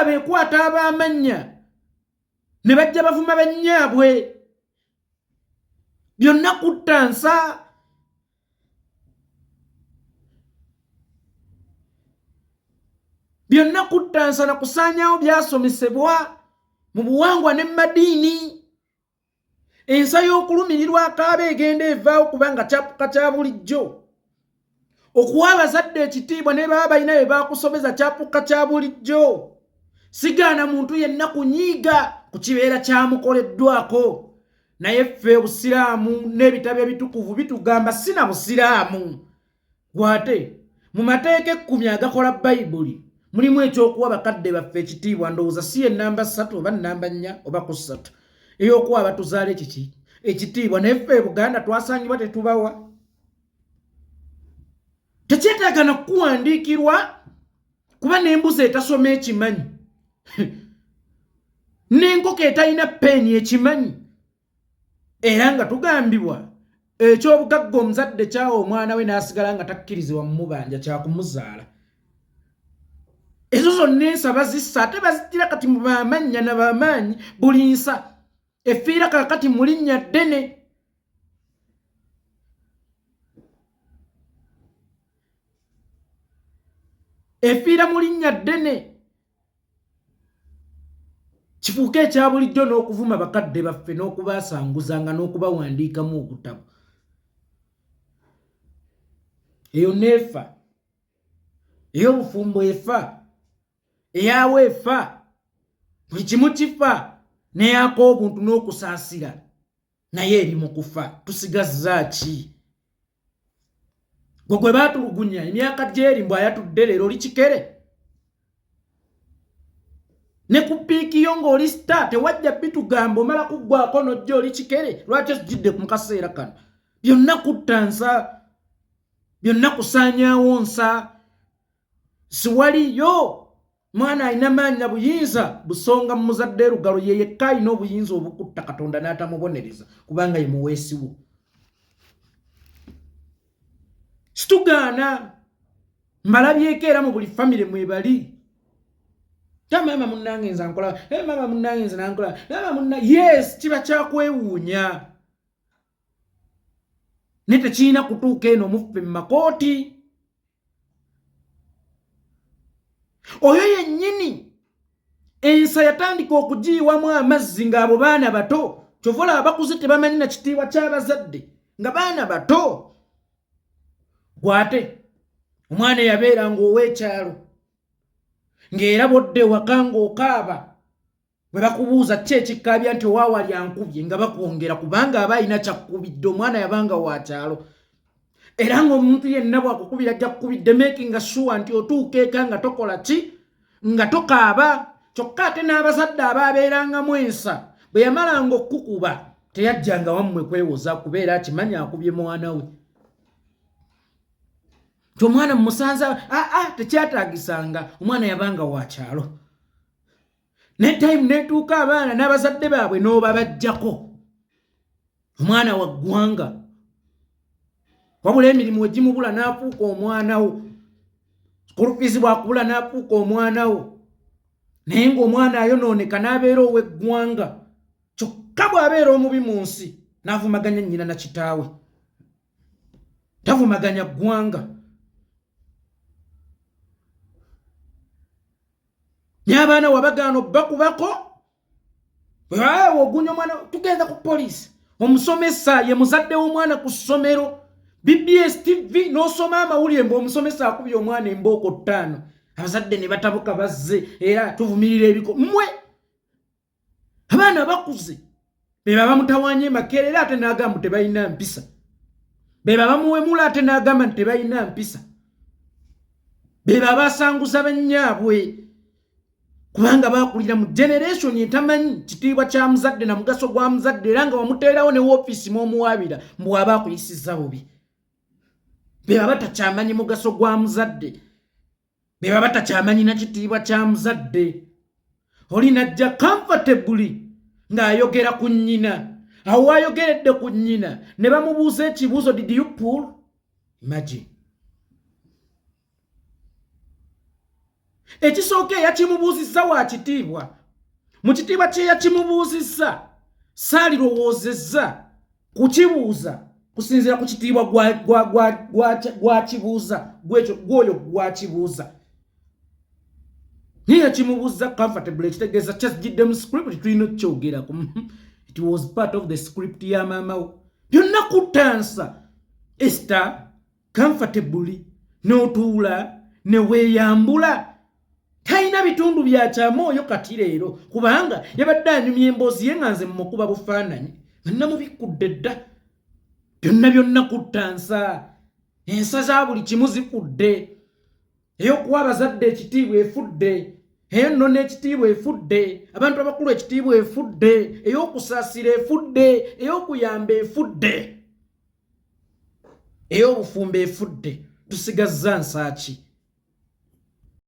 bekwata abamanya ne bajja bavuma bannyaabwe byonna kuttansa byonna kuttansa na kusaanyawo byasomesebwa mu buwangwa ne madiini. Ensa y'okulumirirwa akaaba egenda evaawo kubanga kyapuka kya bulijjo. Okuwa abazadde ekitiibwa ne baba balina bye baakusobeza kyapuka kya bulijjo. Sigaana muntu yenna kunyiiga ku kibeera kyamukoleddwako. Naye ffe obusiraamu n'ebitabo ebitukuvu bitugamba sina busiraamu. Gwate mu mateeka 10 agakola Bayibuli mulimu ekyokuwa bakadde baffe ekitiibwa, ndowooza si ennamba 3 oba nnamba 4 oba ku 3 ey'okuwa batuzaala ekitiibwa. Naye ffe Buganda twasangibwa tetubawa. Tekyetaaga na kuwandiikirwa kuba n'embuzi etasoma ekimanyi n'enkoko etalina peeni ekimanyi. Era nga tugambibwa eky'obugagga omuzadde kyawa omwana we n'asigala nga takkirizibwa mu mubanja kyakumuzaala. Ezo zonna ensa bazissa ate bazittira kati mu bamannya na bamaanyi buli nsa efiira kakati mu linnya ddene. Efiira mu linnya ddene. Kifuuka ekya bulijjo n'okuvuma bakadde baffe n'okubaasanguzanga n'okubawandiikamu obutabo. Eyo neefa, ey'obufumbo efa, eyawa efa, buli kimu kifa, n'eyaka obuntu n'okusaasira naye eri mu kufa. Tusigazza ki? Gwe baatulugunya emyaka gy'eri mbw ayatudde leero oli kikere. Ne ku piiki yo ng'oli star tewajja bitugamba omala kuggwako n'ojja oli kikere. Lwaki ekijjidde mu kaseera kano? Byonna kuttansa, byonna kusaanyaawo nsa. Siwaliyo mwana alina maanyi na buyinza busonga mu muzadde Lugalo ye yekka alina obuyinza obukutta Katonda n'atamubonereza kubanga ye muweesiwo. Situgaana mbalabyeko era mu buli famire mwebali. Mama munnange nza nkola, mama munnange nza nankola, mama munnange. Yes, kiba kyakwewuunya. Ne tekiina kutuuka eno muffe mu makooti. Oyo yennyini ensa yatandika okugiyiwamu amazzi ng'abo baana bato. Kyovola abakuze tebamanyi na kitiibwa ky'abazadde nga baana bato. Gwate omwana yabeeranga ow'ekyalo ng'era bodde waka ng'okaaba bwe bakubuuza ki ekikkaabya nti owaawali ankubye nga bakwongera kubanga aba alina kyakkubidde. Omwana yabanga wa kyalo era ng'omuntu yenna bw'akukubira ajja kukubidde making sure nti otuuka eka nga tokola ki, nga tokaaba. Kyokka ate n'abazadde abaabeerangamu ensa bwe yamalanga okukuba teyajjanga wammwe kwewoza kubeera akimanyi akubye mwana we. Omwana mmusanza tekyataagisanga, omwana yabanga wa kyalo. Ne time netuuka abaana n'abazadde baabwe n'obabajjako. Omwana wa ggwanga wabula emirimu egimubula n'afuuka omwana wo, school fees bwakubula n'afuuka omwana wo, naye ng'omwana ayonooneka n'abeera ow'eggwanga. Kyokka bw'abeera omubi mu nsi n'avumaganya nnyina na kitaawe, tavumaganya ggwanga. N'abaana wabagaana obbakubako ogunya omwana tugenda ku poliisi. Omusomesa ye muzadde w'omwana ku ssomero. BBS TV n'osoma amawulire ng'omusomesa akubye omwana embooko 5. Abazadde ne batabuka bazze era tuvumirira ebiko. Mmwe abaana bakuze be baba mutawaanye makerera ate n'agamba tebalina mpisa. Be baba muwemula ate n'agamba nti tebalina mpisa. Be baba basanguza bannyaabwe kubanga baakulira mu generation etamanyi kitiibwa kya muzadde na mugaso gwa muzadde era nga wamuteerawo ne woofiisi mw'omuwaabira mbu aba akuyisizza bubi. Be baba takyamanyi mugaso gwa muzadde, be baba takyamanyi na kitiibwa kya muzadde. Oli najja comfortably ng'ayogera ku nnyina. Awo wayogeredde ku nnyina ne bamubuuza ekibuuzo, did you pull? Imagine. ekisooka eyakimubuuzizza wa kitiibwa mu kitiibwa kye yakimubuuzizza saalirowoozezza kukibuuza kusinziira ku kitiibwa gwakibuuza gwoyo gwakibuuza niye yakimubuuza comfortable ekitegeeza kyazijjidde mu script tulina okukyogerako it was part of the script ya maamawo byonna kutansa Esther comfortably n'otuula ne weeyambula talina bitundu bya kyamwoyo kati leero kubanga yabadde anyumya emboozi ye nga nze mmukuba bufaananyi nga namubikudde dda byonna kutansa ensa za buli kimu zifudde ey'okuwa abazadde ekitiibwa efudde ey'ennono ekitiibwa efudde abantu abakulu ekitiibwa efudde ey'okusaasira efudde ey'okuyamba efudde ey'obufumbo efudde tusigazza nsaaki